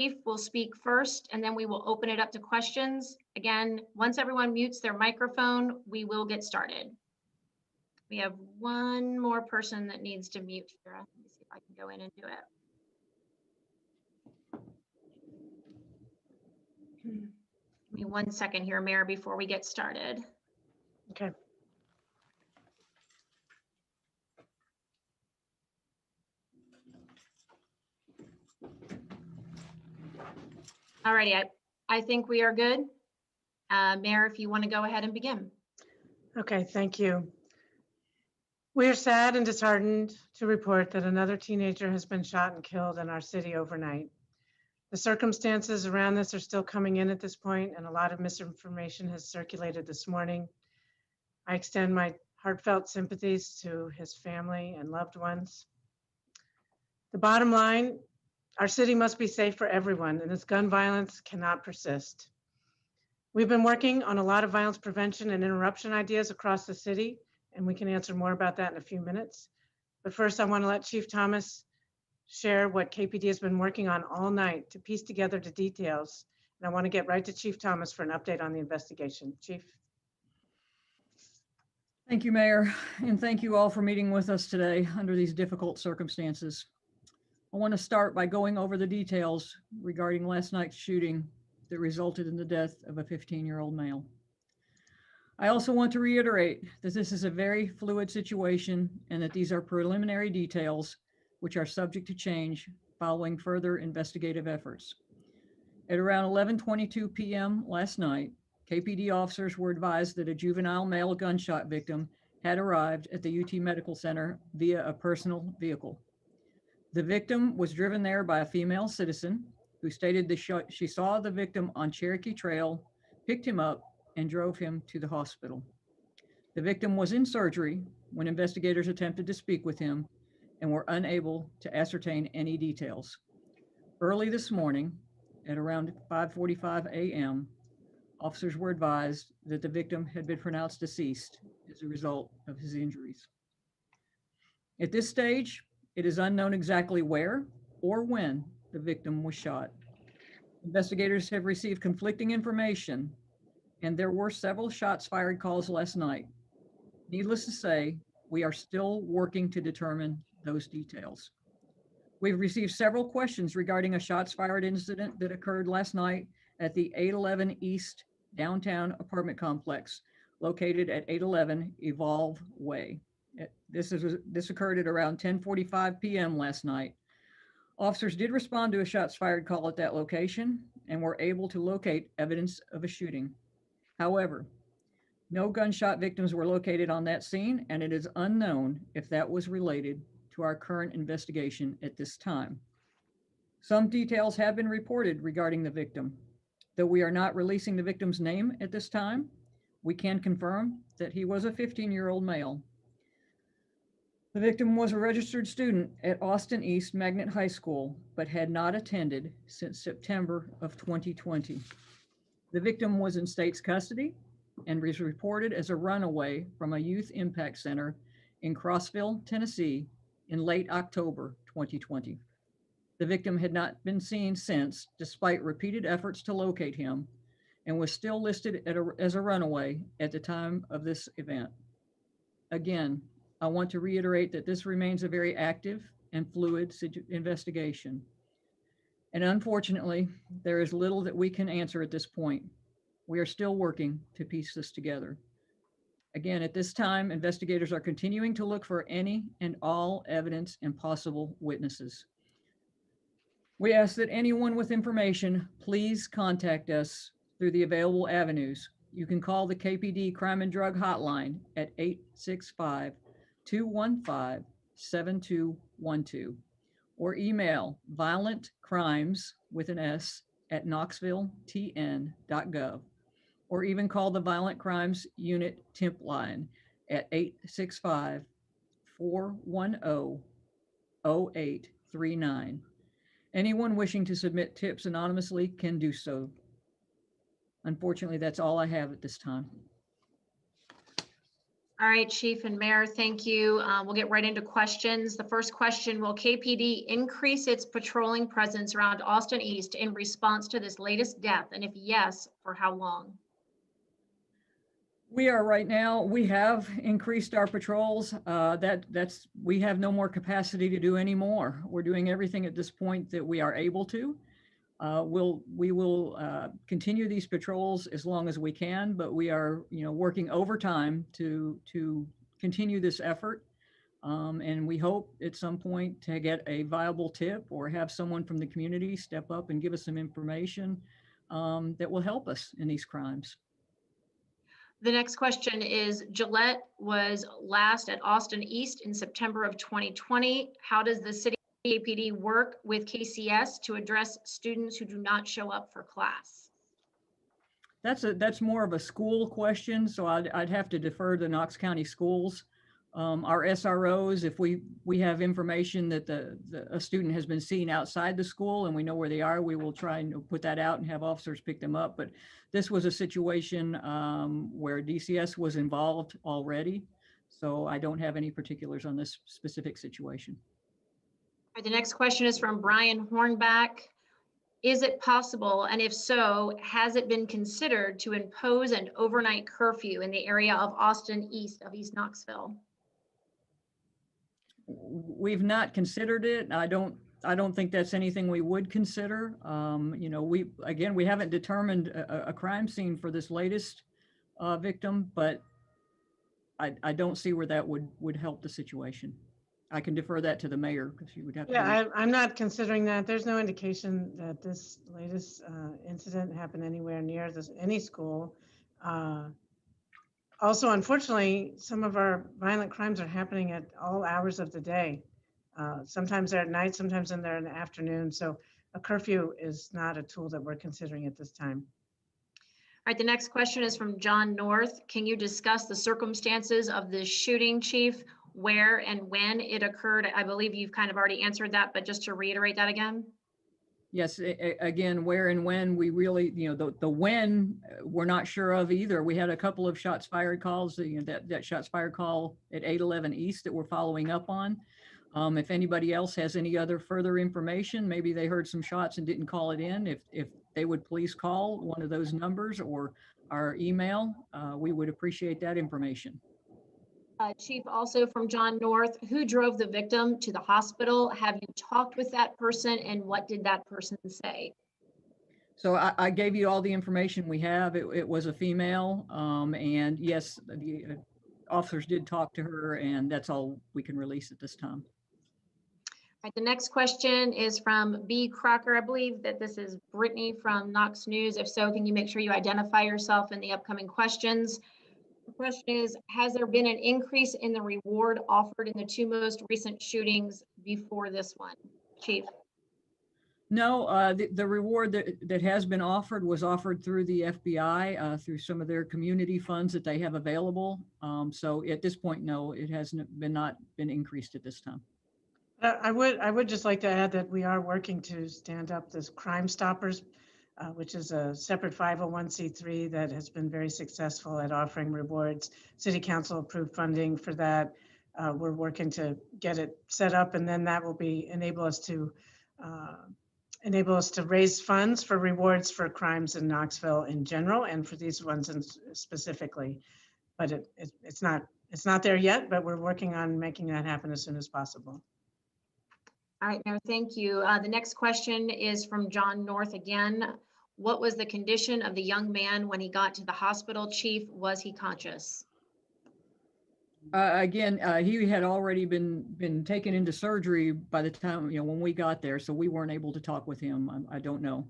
Chief will speak first, and then we will open it up to questions. Again, once everyone mutes their microphone, we will get started. We have one more person that needs to mute here. Let me see if I can go in and do it. Give me 1 second here, Mayor, before we get started. Okay. All righty, I think we are good. Mayor, if you want to go ahead and begin. Okay, thank you. We are sad and disheartened to report that another teenager has been shot and killed in our city overnight. The circumstances around this are still coming in at this point, and a lot of misinformation has circulated this morning. I extend my heartfelt sympathies to his family and loved ones. The bottom line, our city must be safe for everyone, and this gun violence cannot persist. We've been working on a lot of violence prevention and interruption ideas across the city, and we can answer more about that in a few minutes. But first, I want to let Chief Thomas share what KPD has been working on all night to piece together the details. And I want to get right to Chief Thomas for an update on the investigation. Chief. Thank you, Mayor, and thank you all for meeting with us today under these difficult circumstances. I want to start by going over the details regarding last night's shooting that resulted in the death of a 15-year-old male. I also want to reiterate that this is a very fluid situation and that these are preliminary details which are subject to change following further investigative efforts. At around 11:22 p.m. last night, KPD officers were advised that a juvenile male gunshot victim had arrived at the UT Medical Center via a personal vehicle. The victim was driven there by a female citizen who stated that she saw the victim on Cherokee Trail, picked him up, and drove him to the hospital. The victim was in surgery when investigators attempted to speak with him and were unable to ascertain any details. Early this morning, at around 5:45 a.m., officers were advised that the victim had been pronounced deceased as a result of his injuries. At this stage, it is unknown exactly where or when the victim was shot. Investigators have received conflicting information, and there were several shots fired calls last night. Needless to say, we are still working to determine those details. We've received several questions regarding a shots fired incident that occurred last night at the 811 East downtown apartment complex located at 811 Evolve Way. This occurred at around 10:45 p.m. last night. Officers did respond to a shots fired call at that location and were able to locate evidence of a shooting. However, no gunshot victims were located on that scene, and it is unknown if that was related to our current investigation at this time. Some details have been reported regarding the victim. Though we are not releasing the victim's name at this time, we can confirm that he was a 15-year-old male. The victim was a registered student at Austin East Magnet High School, but had not attended since September of 2020. The victim was in state's custody and was reported as a runaway from a youth impact center in Crossville, Tennessee in late October 2020. The victim had not been seen since, despite repeated efforts to locate him, and was still listed as a runaway at the time of this event. Again, I want to reiterate that this remains a very active and fluid investigation. And unfortunately, there is little that we can answer at this point. We are still working to piece this together. Again, at this time, investigators are continuing to look for any and all evidence and possible witnesses. We ask that anyone with information, please contact us through the available avenues. You can call the KPD Crime and Drug Hotline at 865-215-7212 or email violentcrimes@knoxvilletn.gov, or even call the Violent Crimes Unit Temp line at 865-410-0839. Anyone wishing to submit tips anonymously can do so. Unfortunately, that's all I have at this time. All right, Chief and Mayor, thank you. We'll get right into questions. The first question, will KPD increase its patrolling presence around Austin East in response to this latest death? And if yes, for how long? We are right now, we have increased our patrols. We have no more capacity to do any more. We're doing everything at this point that we are able to. We will continue these patrols as long as we can, but we are, working overtime to continue this effort. And we hope at some point to get a viable tip or have someone from the community step up and give us some information that will help us in these crimes. The next question is, Gillette was last at Austin East in September of 2020. How does the city KPD work with KCS to address students who do not show up for class? That's more of a school question, so I'd have to defer to Knox County Schools. Our SROs, if we have information that a student has been seen outside the school and we know where they are, we will try and put that out and have officers pick them up. But this was a situation where DCS was involved already, so I don't have any particulars on this specific situation. All right, the next question is from Brian Hornback. Is it possible, and if so, has it been considered to impose an overnight curfew in the area of Austin East of East Knoxville? We've not considered it. I don't think that's anything we would consider. We haven't determined a crime scene for this latest victim, but I don't see where that would help the situation. I can defer that to the mayor because you would have to. Yeah, I'm not considering that. There's no indication that this latest incident happened anywhere near any school. Also, unfortunately, some of our violent crimes are happening at all hours of the day. Sometimes they're at night, sometimes they're in the afternoon. So a curfew is not a tool that we're considering at this time. All right, the next question is from John North. Can you discuss the circumstances of this shooting, Chief, where and when it occurred? I believe you've kind of already answered that, but just to reiterate that again. Yes, again, where and when we really, the when we're not sure of either. We had a couple of shots fired calls, that shots fired call at 811 East that we're following up on. If anybody else has any other further information, maybe they heard some shots and didn't call it in. If they would please call one of those numbers or our email, we would appreciate that information. Chief, also from John North, who drove the victim to the hospital? Have you talked with that person and what did that person say? So I gave you all the information we have. It was a female, and yes, the officers did talk to her, and that's all we can release at this time. All right, the next question is from B. Crocker. I believe that this is Brittany from Knox News. If so, can you make sure you identify yourself in the upcoming questions? The question is, has there been an increase in the reward offered in the two most recent shootings before this one? Chief. No, the reward that has been offered was offered through the FBI, through some of their community funds that they have available. So at this point, no, it has not been increased at this time. I would just like to add that we are working to stand up this Crime Stoppers, which is a separate 501c3 that has been very successful at offering rewards. City Council approved funding for that. We're working to get it set up, and then that will enable us to raise funds for rewards for crimes in Knoxville in general and for these ones specifically. But it's not there yet, but we're working on making that happen as soon as possible. All right, Mayor, thank you. The next question is from John North again. What was the condition of the young man when he got to the hospital, Chief? Was he conscious? Again, he had already been taken into surgery by the time, when we got there, so we weren't able to talk with him. I don't know.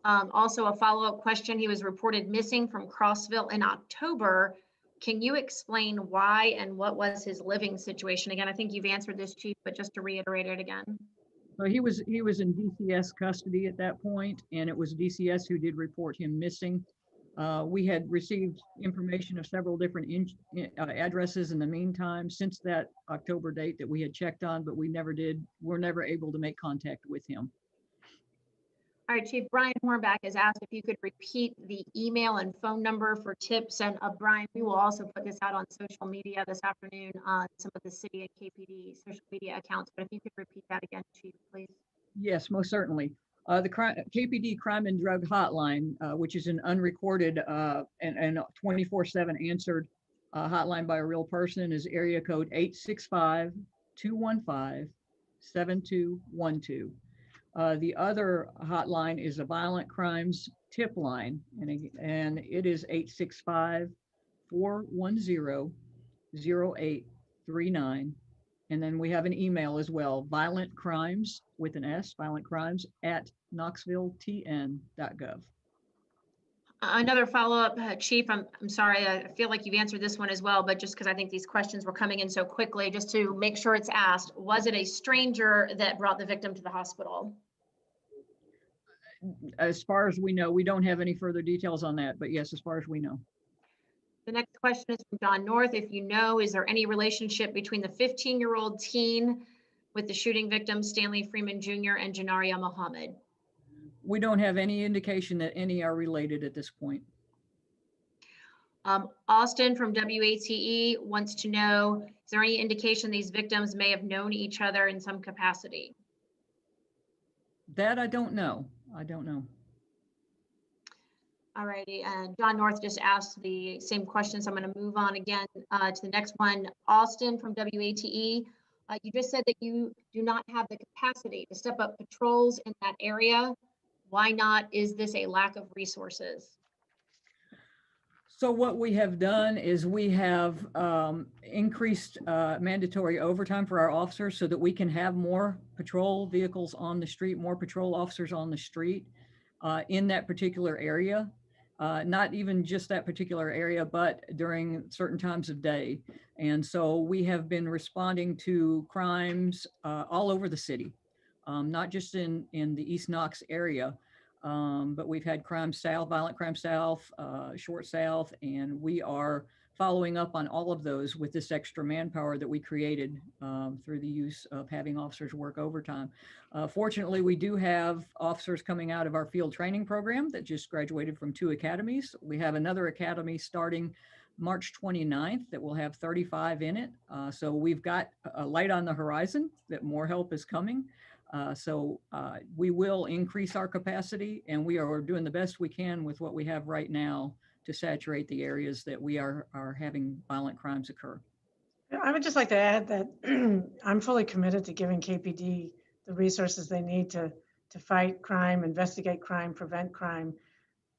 Also a follow-up question. He was reported missing from Crossville in October. Can you explain why and what was his living situation? Again, I think you've answered this, Chief, but just to reiterate it again. So he was in DCS custody at that point, and it was DCS who did report him missing. We had received information of several different addresses in the meantime since that October date that we had checked on, but we're never able to make contact with him. All All right, Chief Brian Hornback has asked if you could repeat the email and phone number for tips. And Brian, we will also put this out on social media this afternoon on some of the city and KPD social media accounts. But if you could repeat that again, Chief, please. Yes, most certainly. The KPD Crime and Drug Hotline, which is an unrecorded and 24/7 answered hotline by a real person, is area code 865-215-7212. The other hotline is a violent crimes tip line, and it is 865-410-0839. And then we have an email as well, violent crimes with an S, violent crimes at knoxvilletn.gov. Another follow-up, Chief, I'm sorry, I feel like you've answered this one as well, but just because I think these questions were coming in so quickly, just to make sure it's asked, was it a stranger that brought the victim to the hospital? As far as we know, we don't have any further details on that, but yes, as far as we know. The next question is from John North. If you know, is there any relationship between the 15-year-old teen with the shooting victim, Stanley Freeman Jr. and Janaria Muhammad? We don't have any indication that any are related at this point. Austin from WATE wants to know, is there any indication these victims may have known each other in some capacity? That I don't know. I don't know. All righty, and John North just asked the same question, so I'm going to move on again to the next one. Austin from WATE, you just said that you do not have the capacity to step up patrols in that area. Why not? Is this a lack of resources? So what we have done is we have increased mandatory overtime for our officers so that we can have more patrol vehicles on the street, more patrol officers on the street in that particular area. Not even just that particular area, but during certain times of day. And so we have been responding to crimes all over the city, not just in the East Knox area, but we've had crime south, violent crime south, short south, and we are following up on all of those with this extra manpower that we created through the use of having officers work overtime. Fortunately, we do have officers coming out of our field training program that just graduated from 2 academies. We have another academy starting March 29th that will have 35 in it. So we've got a light on the horizon that more help is coming. So we will increase our capacity, and we are doing the best we can with what we have right now to saturate the areas that we are having violent crimes occur. I would just like to add that I'm fully committed to giving KPD the resources they need to fight crime, investigate crime, prevent crime.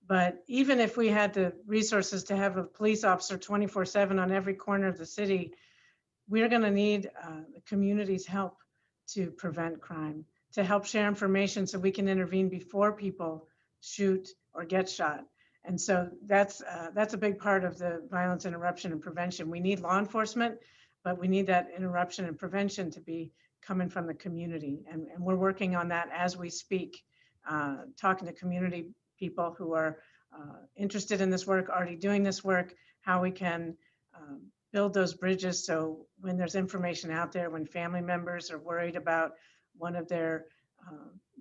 But even if we had the resources to have a police officer 24/7 on every corner of the city, we're going to need the community's help to prevent crime, to help share information so we can intervene before people shoot or get shot. And so that's a big part of the violence interruption and prevention. We need law enforcement, but we need that interruption and prevention to be coming from the community. And we're working on that as we speak, talking to community people who are interested in this work, already doing this work, how we can build those bridges so when there's information out there, when family members are worried about one of their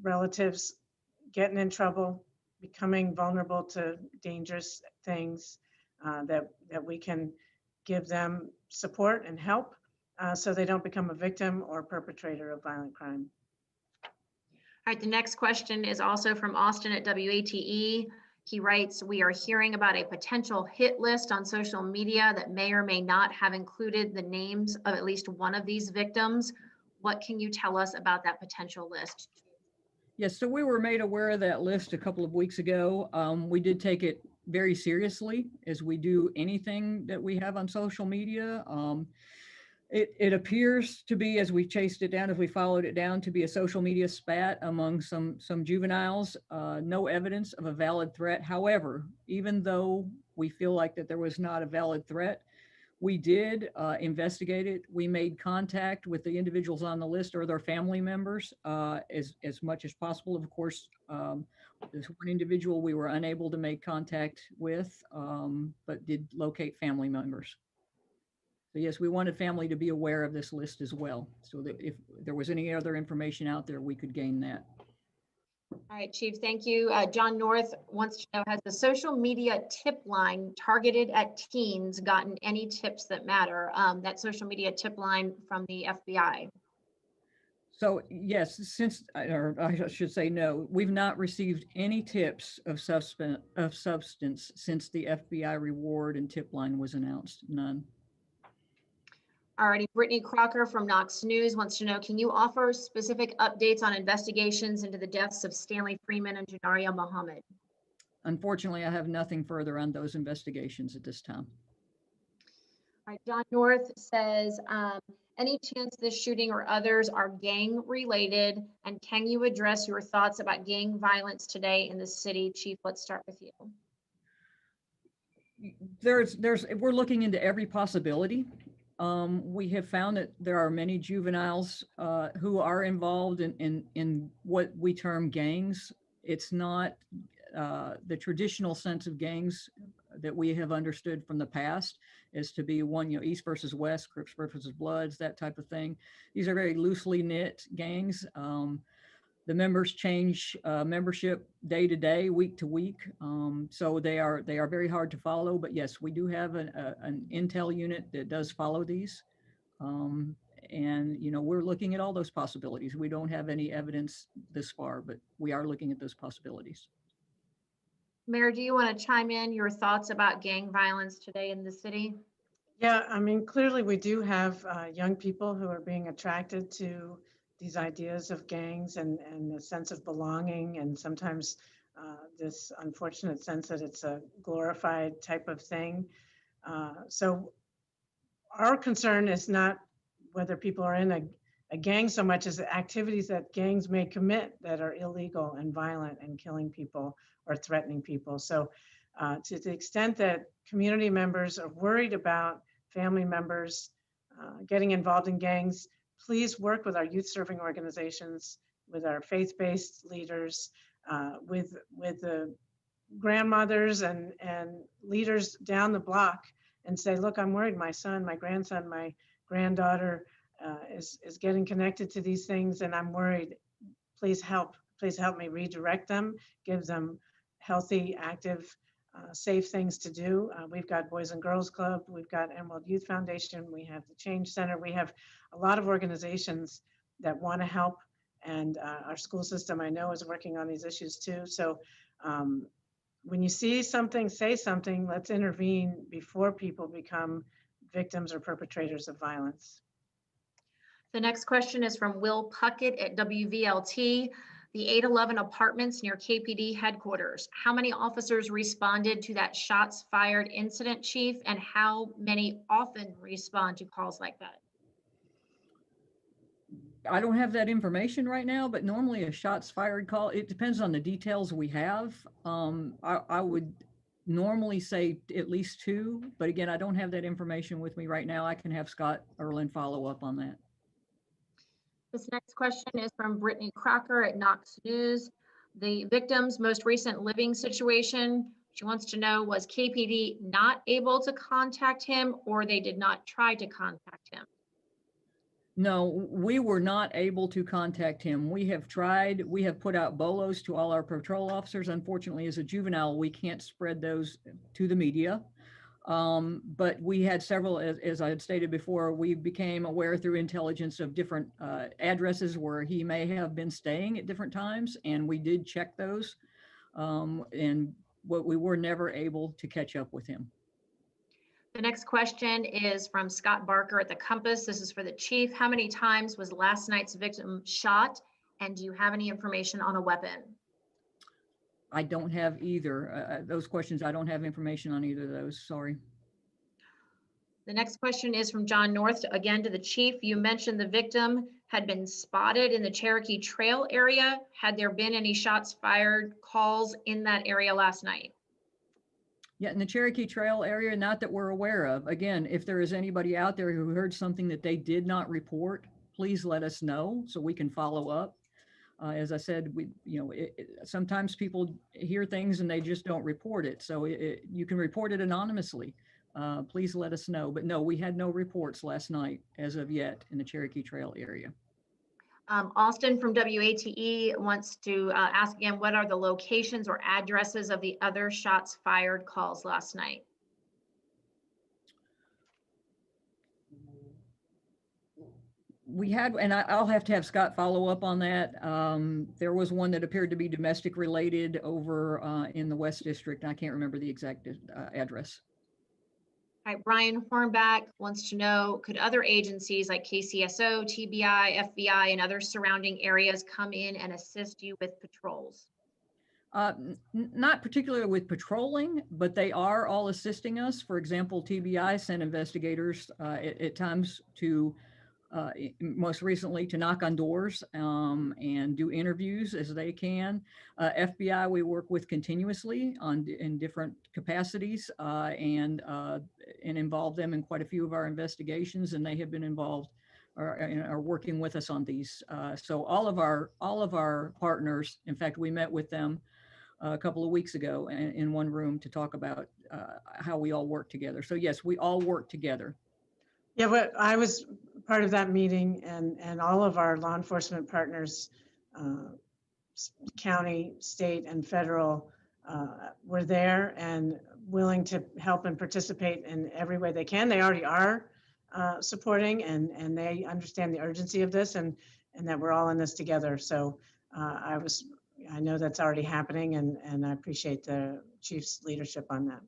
relatives getting in trouble, becoming vulnerable to dangerous things, that we can give them support and help so they don't become a victim or perpetrator of violent crime. All right, the next question is also from Austin at WATE. He writes, we are hearing about a potential hit list on social media that may or may not have included the names of at least one of these victims. What can you tell us about that potential list? Yes, so we were made aware of that list a couple of weeks ago. We did take it very seriously, as we do anything that we have on social media. It appears to be, as we chased it down, as we followed it down, to be a social media spat among some juveniles. No evidence of a valid threat. However, even though we feel like that there was not a valid threat, we did investigate it. We made contact with the individuals on the list or their family members as much as possible. Of course, there's one individual we were unable to make contact with, but did locate family members. So yes, we wanted family to be aware of this list as well, so that if there was any other information out there, we could gain that. All right, Chief, thank you. John North wants to know, has the social media tip line targeted at teens gotten any tips that matter? That social media tip line from the FBI. So yes, or I should say no, we've not received any tips of substance since the FBI reward and tip line was announced. None. Alrighty, Brittany Crocker from Knox News wants to know, can you offer specific updates on investigations into the deaths of Stanley Freeman and Janaria Muhammad? Unfortunately, I have nothing further on those investigations at this time. All right, John North says, any chance this shooting or others are gang related? And can you address your thoughts about gang violence today in the city? Chief, let's start with you. We're looking into every possibility. We have found that there are many juveniles who are involved in what we term gangs. It's not the traditional sense of gangs that we have understood from the past is to be one, East versus West, Crips versus Bloods, that type of thing. These are very loosely knit gangs. The members change membership day to day, week to week. So they are very hard to follow. But yes, we do have an intel unit that does follow these. And we're looking at all those possibilities. We don't have any evidence this far, but we are looking at those possibilities. Mayor, do you want to chime in your thoughts about gang violence today in the city? Yeah, I mean, clearly we do have young people who are being attracted to these ideas of gangs and a sense of belonging, and sometimes this unfortunate sense that it's a glorified type of thing. So our concern is not whether people are in a gang so much as the activities that gangs may commit that are illegal and violent and killing people or threatening people. So to the extent that community members are worried about family members getting involved in gangs, please work with our youth serving organizations, with our faith-based leaders, with the grandmothers and leaders down the block, and say, look, I'm worried my son, my grandson, my granddaughter is getting connected to these things, and I'm worried. Please help me redirect them, give them healthy, active, safe things to do. We've got Boys and Girls Club, we've got Emerald Youth Foundation, we have the Change Center, we have a lot of organizations that want to help, and our school system, I know, is working on these issues too. So when you see something, say something. Let's intervene before people become victims or perpetrators of violence. The next question is from Will Puckett at WVLT. The 811 apartments near KPD headquarters. How many officers responded to that shots fired incident, Chief? And how many often respond to calls like that? I don't have that information right now, but normally a shots fired call, it depends on the details we have. I would normally say at least 2, but again, I don't have that information with me right now. I can have Scott Erlin follow up on that. This next question is from Brittany Crocker at Knox News. The victim's most recent living situation, she wants to know, was KPD not able to contact him, or they did not try to contact him? No, we were not able to contact him. We have tried, we have put out bolos to all our patrol officers. Unfortunately, as a juvenile, we can't spread those to the media. But we had several, as I had stated before, we became aware through intelligence of different addresses where he may have been staying at different times, and we did check those. And what we were never able to catch up with him. The next question is from Scott Barker at the Compass. This is for the Chief. How many times was last night's victim shot? And do you have any information on a weapon? I don't have either. Those questions, I don't have information on either of those. Sorry. The next question is from John North, again to the Chief. You mentioned the victim had been spotted in the Cherokee Trail area. Had there been any shots fired calls in that area last night? Yeah, in the Cherokee Trail area, not that we're aware of. Again, if there is anybody out there who heard something that they did not report, please let us know so we can follow up. As I said, sometimes people hear things and they just don't report it. So you can report it anonymously. Please let us know. But no, we had no reports last night as of yet in the Cherokee Trail area. Austin from WATE wants to ask again, what are the locations or addresses of the other shots fired calls last night? We had, and I'll have to have Scott follow up on that. There was one that appeared to be domestic related over in the West District. I can't remember the exact address. All right, Brian Hornback wants to know, could other agencies like KCSO, TBI, FBI, and other surrounding areas come in and assist you with patrols? Not particularly with patrolling, but they are all assisting us. For example, TBI sent investigators at times to, most recently, to knock on doors and do interviews as they can. FBI, we work with continuously in different capacities and involve them in quite a few of our investigations, and they have been involved or are working with us on these. So all of our partners, in fact, we met with them a couple of weeks ago in one room to talk about how we all work together. So yes, we all work together. Yeah, but I was part of that meeting, and all of our law enforcement partners, county, state, and federal, were there and willing to help and participate in every way they can. They already are supporting, and they understand the urgency of this, and that we're all in this together. So I know that's already happening, and I appreciate the chief's leadership on that.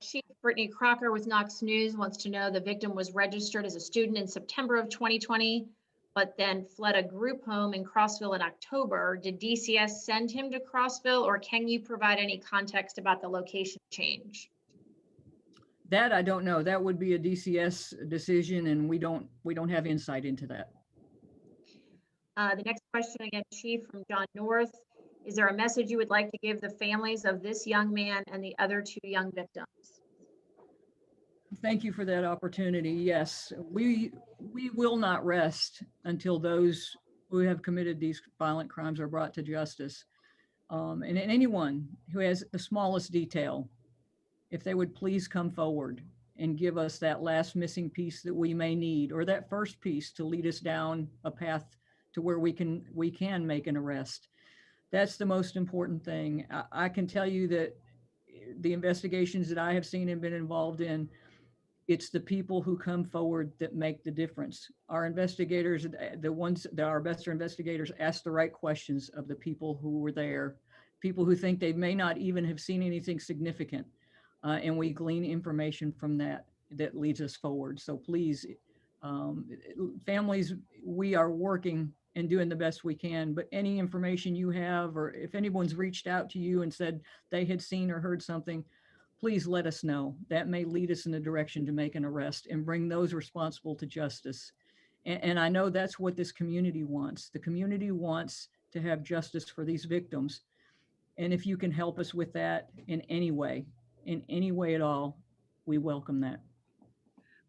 Chief Brittany Crocker with Knox News wants to know, the victim was registered as a student in September of 2020, but then fled a group home in Crossville in October. Did DCS send him to Crossville, or can you provide any context about the location change? That I don't know. That would be a DCS decision, and we don't have insight into that. The next question again, Chief, from John North. Is there a message you would like to give the families of this young man and the other two young victims? Thank you for that opportunity. Yes, we will not rest until those who have committed these violent crimes are brought to justice. And anyone who has the smallest detail, if they would please come forward and give us that last missing piece that we may need, or that first piece to lead us down a path to where we can make an arrest. That's the most important thing. I can tell you that the investigations that I have seen and been involved in, it's the people who come forward that make the difference. Our investigators, the ones that are best investigators, ask the right questions of the people who were there, people who think they may not even have seen anything significant. And we glean information from that leads us forward. So please, families, we are working and doing the best we can, but any information you have, or if anyone's reached out to you and said they had seen or heard something, please let us know. That may lead us in the direction to make an arrest and bring those responsible to justice. And I know that's what this community wants. The community wants to have justice for these victims. And if you can help us with that in any way at all, we welcome that.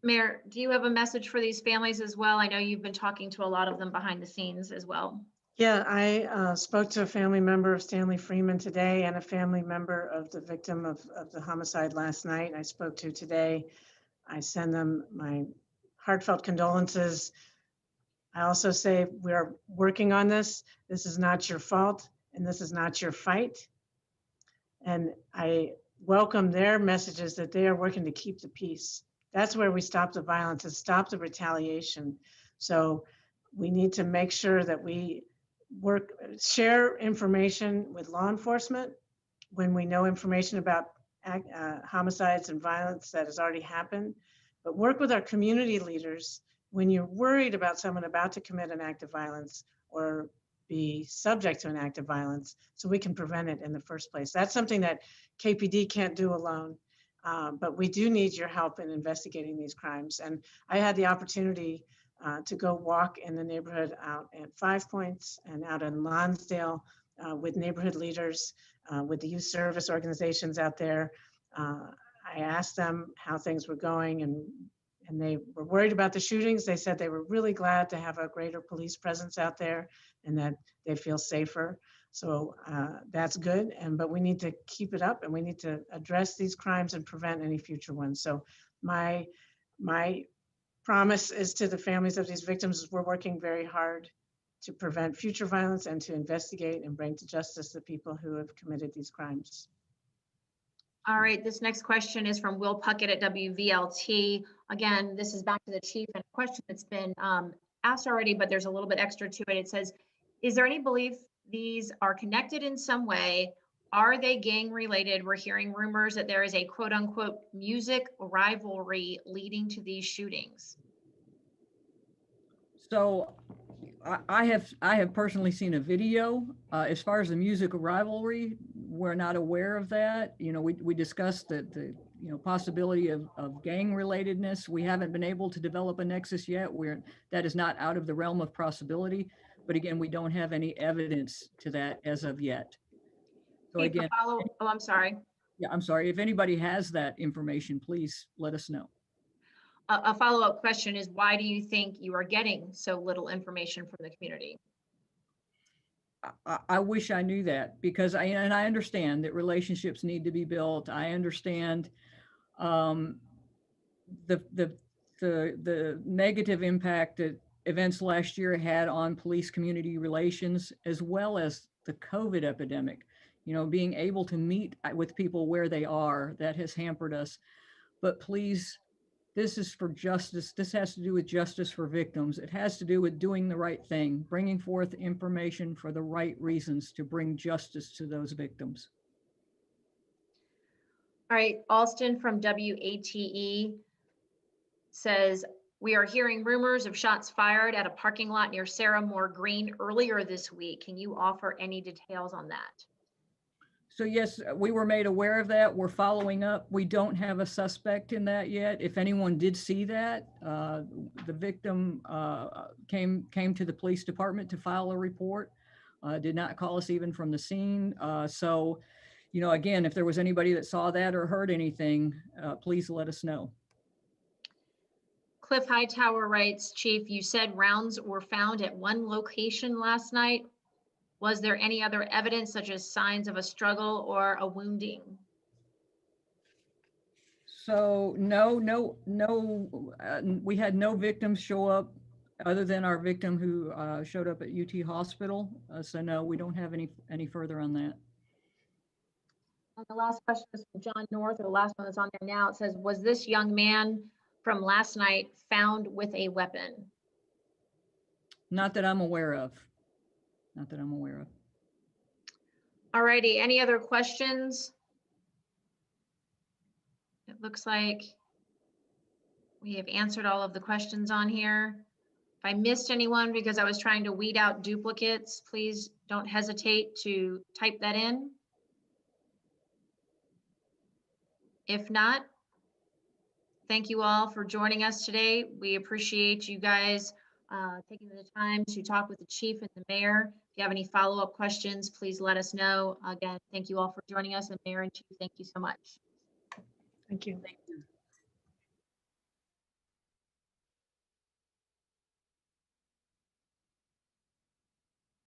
Mayor, do you have a message for these families as well? I know you've been talking to a lot of them behind the scenes as well. Yeah, I spoke to a family member of Stanley Freeman today and a family member of the victim of the homicide last night. I spoke to today. I send them my heartfelt condolences. I also say we are working on this. This is not your fault, and this is not your fight. And I welcome their messages that they are working to keep the peace. That's where we stop the violence and stop the retaliation. So we need to make sure that we share information with law enforcement when we know information about homicides and violence that has already happened, but work with our community leaders when you're worried about someone about to commit an act of violence or be subject to an act of violence, so we can prevent it in the first place. That's something that KPD can't do alone, but we do need your help in investigating these crimes. And I had the opportunity to go walk in the neighborhood out at Five Points and out in Lonsdale with neighborhood leaders, with the youth service organizations out there. I asked them how things were going, and they were worried about the shootings. They said they were really glad to have a greater police presence out there and that they feel safer. So that's good, but we need to keep it up, and we need to address these crimes and prevent any future ones. So my promise is to the families of these victims is we're working very hard to prevent future violence and to investigate and bring to justice the people who have committed these crimes. All right, this next question is from Will Puckett at WVLT. Again, this is back to the chief and a question that's been asked already, but there's a little bit extra to it. It says, is there any belief these are connected in some way? Are they gang related? We're hearing rumors that there is a quote unquote music rivalry leading to these shootings. So I have personally seen a video. As far as the music rivalry, we're not aware of that. You know, we discussed the possibility of gang relatedness. We haven't been able to develop a nexus yet. That is not out of the realm of possibility. But again, we don't have any evidence to that as of yet. So Hey, again, I'm sorry. yeah, I'm sorry. If anybody has that information, please let us know. A follow-up question is, why do you think you are getting so little information from the community? I wish I knew that, because I understand that relationships need to be built. I understand the negative impact that events last year had on police community relations, as well as the COVID epidemic. You know, being able to meet with people where they are, that has hampered us. But please, this is for justice. This has to do with justice for victims. It has to do with doing the right thing, bringing forth information for the right reasons to bring justice to those victims. All right, Alston from WATE says, we are hearing rumors of shots fired at a parking lot near Sarah Moore Green earlier this week. Can you offer any details on that? So yes, we were made aware of that. We're following up. We don't have a suspect in that yet. If anyone did see that, the victim came to the police department to file a report, did not call us even from the scene. So, you know, again, if there was anybody that saw that or heard anything, please let us know. Cliff Hightower writes, Chief, you said rounds were found at one location last night. Was there any other evidence, such as signs of a struggle or a wounding? So no, we had no victims show up other than our victim who showed up at UT Hospital. So no, we don't have any further on that. And the last question is from John North, or the last one that's on there now. It says, was this young man from last night found with a weapon? Not that I'm aware of. Not that I'm aware of. All righty, any other questions? It looks like we have answered all of the questions on here. If I missed anyone because I was trying to weed out duplicates, please don't hesitate to type that in. If not, thank you all for joining us today. We appreciate you guys taking the time to talk with the chief and the mayor. If you have any follow-up questions, please let us know. Again, thank you all for joining us, and Mayor and Chief, thank you so much. Thank you. Thank you.